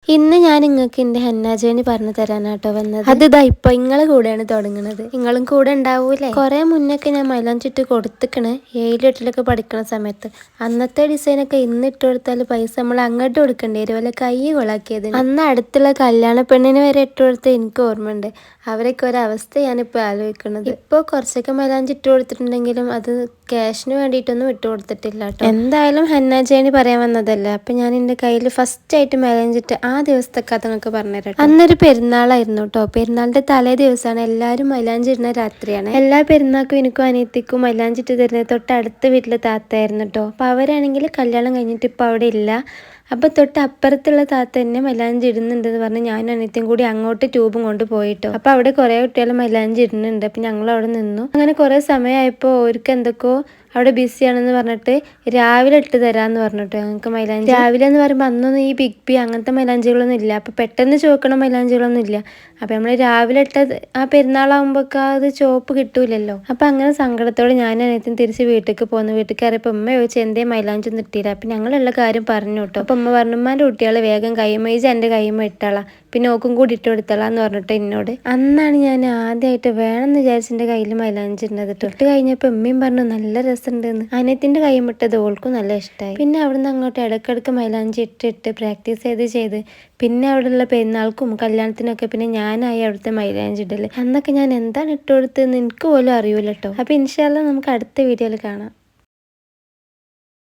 ഇന്ന് ഞാൻ നിങ്ങൾക്ക് എൻ്റെ ഹെന്ന ജേണി പറഞ്ഞു തരാനാട്ടോ വന്നത്. അതിതാ ഇപ്പൊ നിങ്ങളെ കൂടെയാണ് തുടങ്ങുന്നത്. നിങ്ങളും കൂടെ ഉണ്ടാവൂലേ? കുറെ മുന്നൊക്കെ ഞാൻ മൈലാഞ്ചിട്ട് കൊടുത്തിക്കണ് 7-8 പഠിക്കുന്ന സമയത്ത്. അന്നത്തെ ഡിസൈനൊക്കെ ഇന്ന് ഇട്ട് കൊടുത്താൽ പൈസ നമ്മൾ അങ്ങോട്ട് കൊടുക്കേണ്ടി വരും, വല്ല കൈ കൊളാക്കിയത്. അന്ന് അടുത്തുള്ള കല്യാണ പെണ്ണിന് വരെ ഇട്ട് കൊടുത്ത് എനിക്ക് ഓർമ്മയുണ്ട്. അവരൊക്കെ ഒരവസ്ഥ ഞാനിപ്പോൾ ആലോചിക്കുന്നത്. ഇപ്പോൾ കുറച്ചൊക്കെ മൈലാഞ്ചി ഇട്ട് കൊടുത്തിട്ടുണ്ടെങ്കിലും അത് ക്യാഷിന് വേണ്ടിയിട്ടൊന്നും ഇട്ട് കൊടുത്തിട്ടില്ല കേട്ടോ. എന്തായാലും ഹെന്ന ജേണി പറയാൻ വന്നതല്ല. അപ്പം ഞാൻ എൻ്റെ കയ്യിൽ ഫസ്റ്റ് ആയിട്ട് മൈലാഞ്ചിട്ട് ആ ദിവസത്തെ കഥ നിങ്ങൾക്ക് പറഞ്ഞുതരാം. അന്നൊരു പെരുന്നാളായിരുന്നു കേട്ടോ. പെരുന്നാളിൻ്റെ തലേ ദിവസമാണ്. എല്ലാവരും മൈലാഞ്ചി ഇടുന്ന രാത്രിയാണ്. എല്ലാ പെരുന്നാൾക്കും എനിക്കും അനിയത്തിക്കും മൈലാഞ്ചിട്ട് തരുന്നത് തൊട്ടടുത്ത വീട്ടിലെ താത്തയായിരുന്നു കേട്ടോ. അപ്പോൾ അവരാണെങ്കിൽ കല്യാണം കഴിഞ്ഞിട്ട് ഇപ്പോൾ അവിടെ ഇല്ല. അപ്പോൾ തൊട്ട് അപ്പുറത്തുള്ള താത്ത തന്നെ മൈലാഞ്ചി ഇടുന്നുണ്ടെന്ന് പറഞ്ഞ് ഞാനും അനിയത്തിയും കൂടി അങ്ങോട്ട് ട്യൂബും കൊണ്ട് പോയിട്ടോ. അപ്പോൾ അവിടെ കുറേ കുട്ടികൾ മൈലാഞ്ചി ഇടുന്നുണ്ട്. അപ്പം ഞങ്ങൾ അവിടെ നിന്നു. അങ്ങനെ കുറേ സമയമായപ്പോൾ അവർക്ക് എന്തൊക്കെയോ അവിടെ ബിസിയാണെന്ന് പറഞ്ഞിട്ട് രാവിലെ ഇട്ട് തരാമെന്ന് പറഞ്ഞിട്ടോ ഞങ്ങൾക്ക് മൈലാഞ്ചി. രാവിലെ എന്ന് പറയുമ്പോൾ അന്നൊന്നും ഈ ബിഗ് ബി അങ്ങനത്തെ മൈലാഞ്ചികളൊന്നും ഇല്ല. അപ്പോൾ പെട്ടെന്ന് ചുവക്കണ മൈലാഞ്ചികളൊന്നും ഇല്ല. അപ്പോൾ നമ്മൾ രാവിലെ ഇട്ടത് ആ പെരുന്നാളാകുമ്പോഴൊക്കെ അത് ചുവപ്പ് കിട്ടൂലല്ലോ. അപ്പോൾ അങ്ങനെ സങ്കടത്തോടെ ഞാൻ അനിയത്തിന് തിരിച്ച് വീട്ടിലേക്ക് പോന്നു. വീട്ടിൽ കയറിയപ്പോൾ ഉമ്മ ചോദിച്ചു എന്തേ മൈലാഞ്ചി ഒന്നും ഇട്ടില്ല. അപ്പം ഞങ്ങളുള്ള കാര്യം പറഞ്ഞു കേട്ടോ. അപ്പം ഉമ്മ പറഞ്ഞു ഉമ്മാൻ്റെ കുട്ടികൾ വേഗം കൈമേജ് എൻ്റെ കൈമ ഇട്ടാളാം, പിന്നെ ഓക്കും കൂടി ഇട്ട് കൊടുത്തളാന്ന് പറഞ്ഞിട്ട് എന്നോട്. അന്നാണ് ഞാൻ ആദ്യമായിട്ട് വേണമെന്ന് വിചാരിച്ച് എൻ്റെ കയ്യിൽ മൈലാഞ്ചി ഇട്ടത്. ഇട്ട് കഴിഞ്ഞപ്പോൾ ഉമ്മയും പറഞ്ഞു നല്ല രസമുണ്ടെന്ന്. അനിയത്തിൻ്റെ കൈമിട്ടത് ഓൾക്കും നല്ല ഇഷ്ടമായി. പിന്നെ അവിടുന്ന് അങ്ങോട്ട് ഇടയ്ക്കിടയ്ക്ക് മൈലാഞ്ചി ഇട്ടിട്ട് പ്രാക്ടീസ് ചെയ്ത് പിന്നെ അവിടെയുള്ള പെരുന്നാൾക്കും കല്യാണത്തിനൊക്കെ പിന്നെ ഞാനായി അവിടുത്തെ മൈലാഞ്ചി ഇടല്. അന്നൊക്കെ ഞാൻ എന്താണ് ഇട്ട് കൊടുത്തതെന്ന് എനിക്ക് പോലും അറിയൂല കേട്ടോ. അപ്പോൾ ഇൻഷാ അല്ലാഹ് നമുക്ക് അടുത്ത വീഡിയോയിൽ കാണാം.